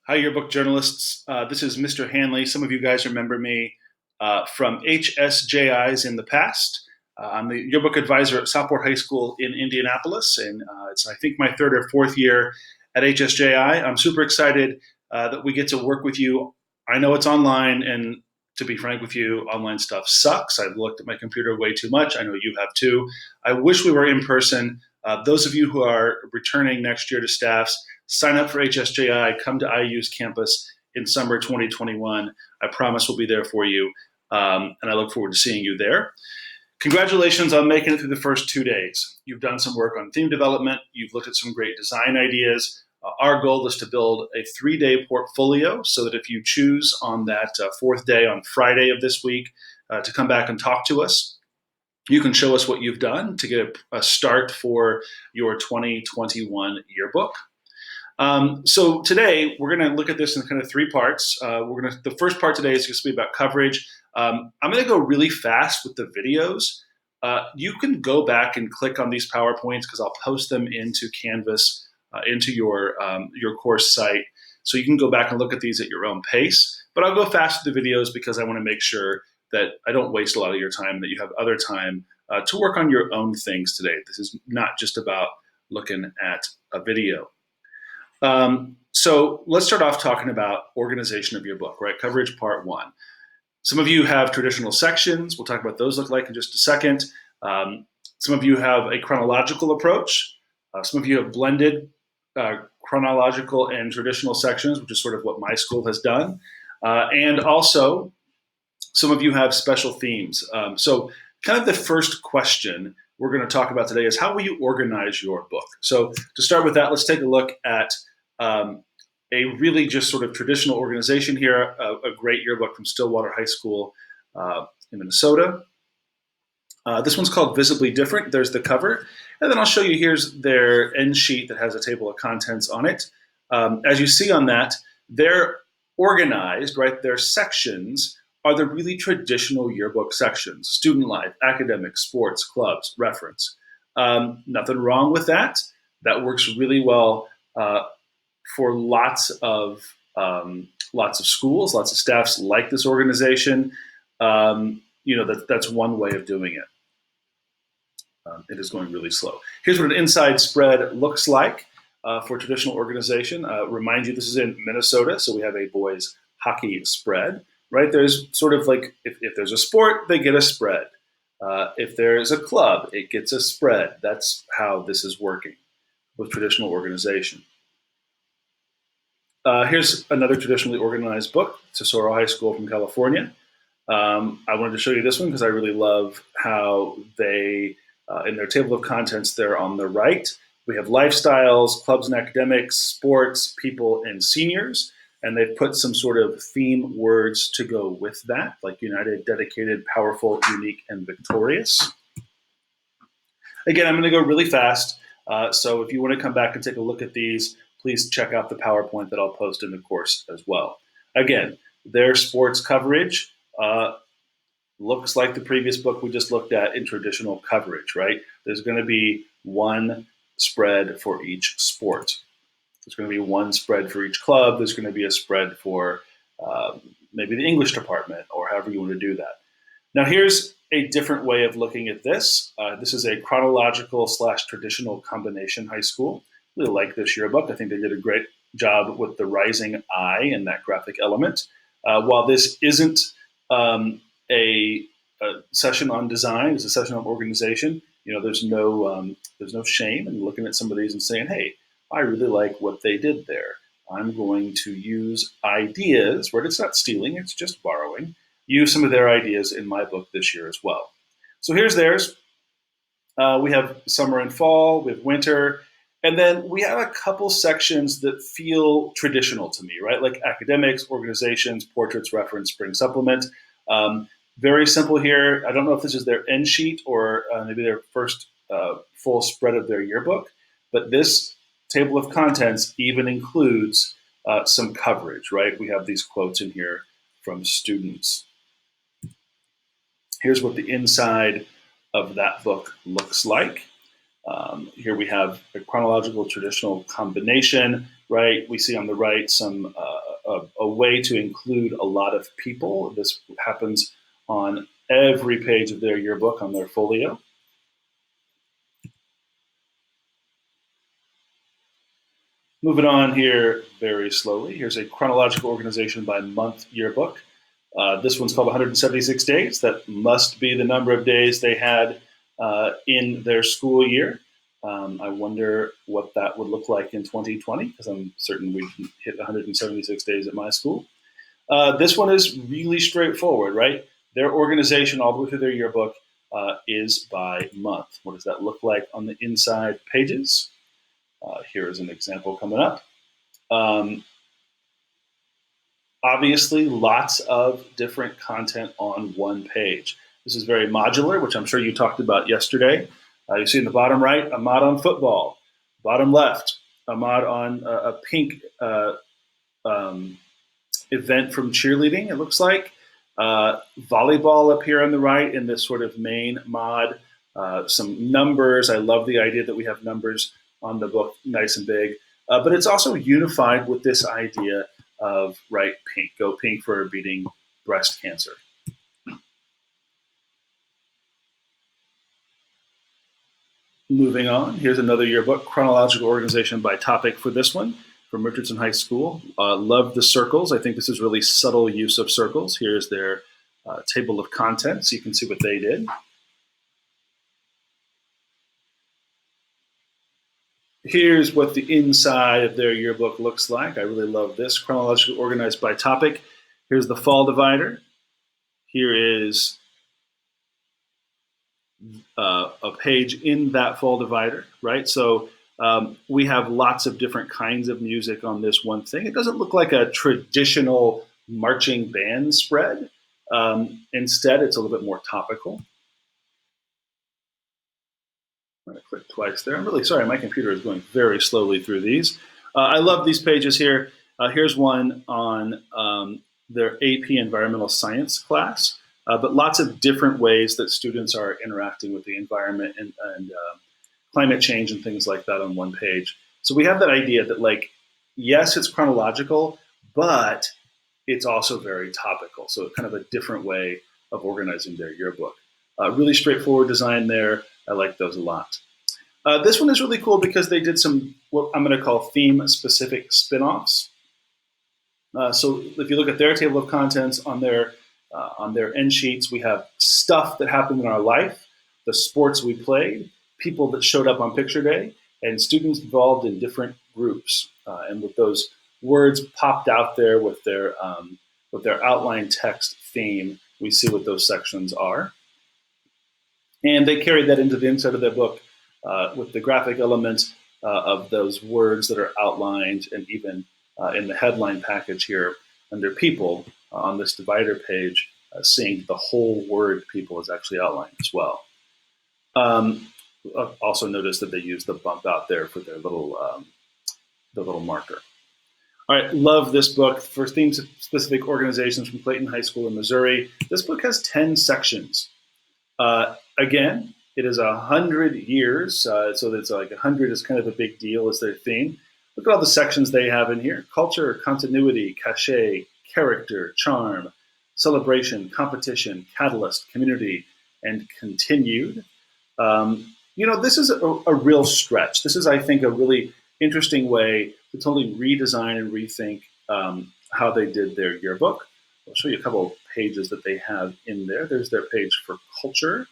Hi, yearbook journalists. This is Mr. Hanley. Some of you guys remember me from HSJIs in the past. I'm the yearbook advisor at Southport High School in Indianapolis, and it's, I think, my third or fourth year at HSJI. I'm super excited that we get to work with you. I know it's online, and to be frank with you, online stuff sucks. I've looked at my computer way too much. I know you have too. I wish we were in person. Those of you who are returning next year to staffs, sign up for HSJI, come to IU's campus in summer 2021. I promise we'll be there for you, and I look forward to seeing you there. Congratulations on making it through the first 2 days. You've done some work on theme development. You've looked at some great design ideas. Our goal is to build a 3-day portfolio so that if you choose on that fourth day on Friday of this week to come back and talk to us, you can show us what you've done to get a start for your 2021 yearbook. So today we're going to look at this in kind of 3 parts. The first part today is just going to be about coverage. I'm going to go really fast with the videos. You can go back and click on these PowerPoints because I'll post them into Canvas, into your course site. So you can go back and look at these at your own pace. But I'll go fast with the videos because I want to make sure that I don't waste a lot of your time, that you have other time to work on your own things today. This is not just about looking at a video. So let's start off talking about organization of your book, right? Coverage part 1. Some of you have traditional sections. We'll talk about those look like in just a second. Some of you have a chronological approach. Some of you have blended chronological and traditional sections, which is sort of what my school has done. And also, some of you have special themes. So kind of the first question we're going to talk about today is how will you organize your book? So to start with that, let's take a look at a really just sort of traditional organization here, a great yearbook from Stillwater High School in Minnesota. This one's called Visibly Different. There's the cover. And then I'll show you, here's their end sheet that has a table of contents on it. As you see on that, they're organized, right? Their sections are the really traditional yearbook sections: student life, academics, sports, clubs, reference. Nothing wrong with that. That works really well for lots of schools, lots of staffs like this organization. That's one way of doing it. It is going really slow. Here's what an inside spread looks like for traditional organization. Remind you, this is in Minnesota, so we have a boys hockey spread. Right, there's sort of like, if there's a sport, they get a spread. If there's a club, it gets a spread. That's how this is working with traditional organization. Here's another traditionally organized book, Tesoro High School from California. I wanted to show you this one because I really love how they, in their table of contents there on the right, we have lifestyles, clubs and academics, sports, people, and seniors. And they've put some sort of theme words to go with that, like united, dedicated, powerful, unique, and victorious. Again, I'm going to go really fast. So if you want to come back and take a look at these, please check out the PowerPoint that I'll post in the course as well. Again, their sports coverage looks like the previous book we just looked at in traditional coverage, right? There's going to be one spread for each sport. There's going to be one spread for each club. There's going to be a spread for maybe the English department, or however you want to do that. Now, here's a different way of looking at this. This is a chronological / traditional combination high school. Really like this yearbook. I think they did a great job with the rising eye and that graphic element. While this isn't a session on design, it's a session on organization. There's no shame in looking at some of these and saying, hey, I really like what they did there. I'm going to use ideas, right? It's not stealing, it's just borrowing. Use some of their ideas in my book this year as well. So here's theirs. We have summer and fall, we have winter, and then we have a couple sections that feel traditional to me, right? Like academics, organizations, portraits, reference, spring supplement. Very simple here. I don't know if this is their end sheet or maybe their first full spread of their yearbook, but this table of contents even includes some coverage, right? We have these quotes in here from students. Here's what the inside of that book looks like. Here we have a chronological traditional combination, right? We see on the right some a way to include a lot of people. This happens on every page of their yearbook on their folio. Moving on here very slowly. Here's a chronological organization by month yearbook. This one's called 176 days. That must be the number of days they had in their school year. I wonder what that would look like in 2020, because I'm certain we hit 176 days at my school. This one is really straightforward, right? Their organization all the way through their yearbook is by month. What does that look like on the inside pages? Here is an example coming up. Obviously, lots of different content on one page. This is very modular, which I'm sure you talked about yesterday. You see in the bottom right, a mod on football. Bottom left, a mod on a pink event from cheerleading, it looks like. Volleyball up here on the right in this sort of main mod. Some numbers. I love the idea that we have numbers on the book, nice and big. But it's also unified with this idea of, right, pink. Go pink for beating breast cancer. Moving on, here's another yearbook, chronological organization by topic for this one from Richardson High School. Love the circles. I think this is really subtle use of circles. Here's their table of contents. So you can see what they did. Here's what the inside of their yearbook looks like. I really love this, chronologically organized by topic. Here's the fall divider. Here is a page in that fall divider, right? So we have lots of different kinds of music on this one thing. It doesn't look like a traditional marching band spread. Instead, it's a little bit more topical. I'm going to click twice there. I'm really sorry, my computer is going very slowly through these. I love these pages here. Here's one on their AP Environmental Science class, but lots of different ways that students are interacting with the environment and climate change and things like that on one page. So we have that idea that, like, yes, it's chronological, but it's also very topical. So kind of a different way of organizing their yearbook. Really straightforward design there. I like those a lot. This one is really cool because they did some, what I'm going to call theme-specific spin-offs. So if you look at their table of contents on their end sheets, we have stuff that happened in our life, the sports we played, people that showed up on picture day, and students involved in different groups. And with those words popped out there with their outline text theme, we see what those sections are. And they carried that into the inside of their book with the graphic elements of those words that are outlined, and even in the headline package here under people on this divider page, seeing the whole word people is actually outlined as well. Also notice that they use the bump out there for their little marker. All right, love this book. For theme-specific organizations from Clayton High School in Missouri, this book has 10 sections. Again, it is 100 years, so that's like 100 is kind of a big deal as their theme. Look at all the sections they have in here: culture, continuity, cachet, character, charm, celebration, competition, catalyst, community, and continued. This is a real stretch. This is, I think, a really interesting way to totally redesign and rethink how they did their yearbook. I'll show you a couple of pages that they have in there. There's their page for culture.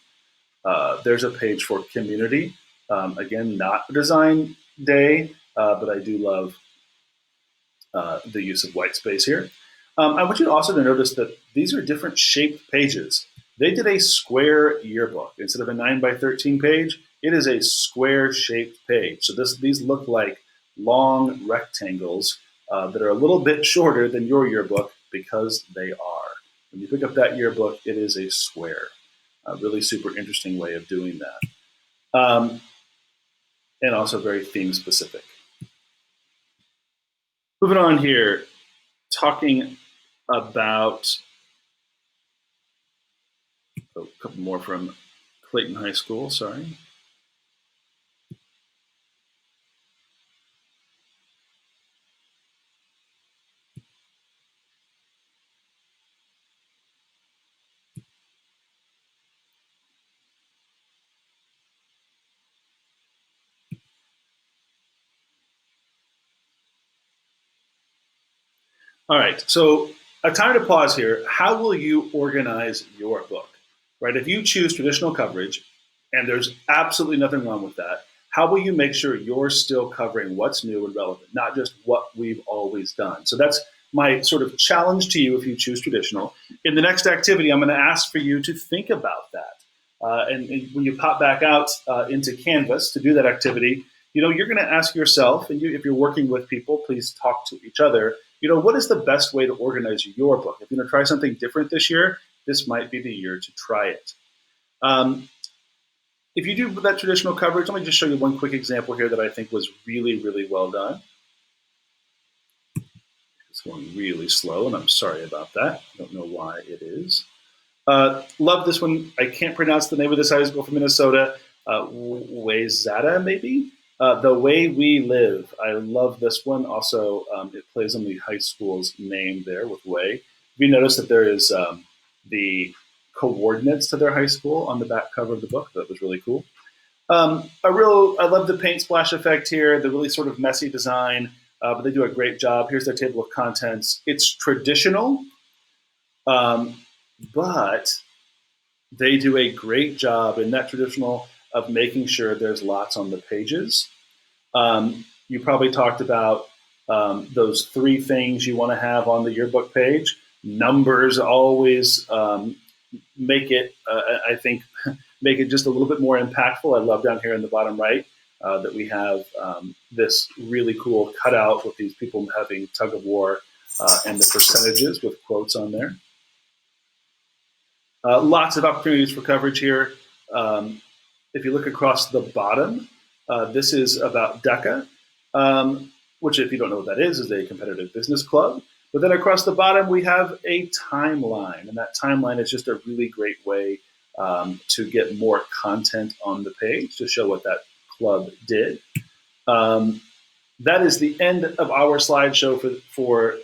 There's a page for community. Again, not a design day, but I do love the use of white space here. I want you also to notice that these are different shaped pages. They did a square yearbook. Instead of a 9x13 page, it is a square shaped page. So these look like long rectangles that are a little bit shorter than your yearbook because they are. When you pick up that yearbook, it is a square. A really super interesting way of doing that. And also very theme specific. Moving on here, talking about a couple more from Clayton High School, sorry. All right, so a time to pause here. How will you organize your book? Right, if you choose traditional coverage, and there's absolutely nothing wrong with that, how will you make sure you're still covering what's new and relevant, not just what we've always done? So that's my sort of challenge to you if you choose traditional. In the next activity, I'm going to ask for you to think about that. And when you pop back out into Canvas to do that activity, you're going to ask yourself, and if you're working with people, please talk to each other. What is the best way to organize your book? If you're going to try something different this year, this might be the year to try it. Um, if you do that traditional coverage, let me just show you one quick example here that I think was really, really well done. It's going really slow, and I'm sorry about that. I don't know why it is. Love this one. I can't pronounce the name of this high school from Minnesota. Wayzata, maybe? The Way We Live. I love this one. Also, it plays on the high school's name there with Way. You notice that there is the coordinates to their high school on the back cover of the book. That was really cool. I love the paint splash effect here, the really sort of messy design, but they do a great job. Here's their table of contents. It's traditional, but they do a great job in that traditional of making sure there's lots on the pages. You probably talked about those three things you want to have on the yearbook page. Numbers always make it, I think, make it just a little bit more impactful. I love down here in the bottom right that we have this really cool cutout with these people having tug of war and the percentages with quotes on there. Lots of opportunities for coverage here. If you look across the bottom, this is about DECA, which, if you don't know what that is a competitive business club. But then across the bottom, we have a timeline, and that timeline is just a really great way to get more content on the page to show what that club did. That is the end of our slideshow for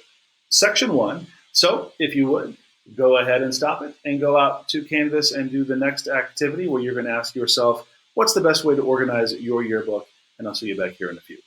section 1. So if you would, go ahead and stop it and go out to Canvas and do the next activity where you're going to ask yourself, what's the best way to organize your yearbook? And I'll see you back here in a few.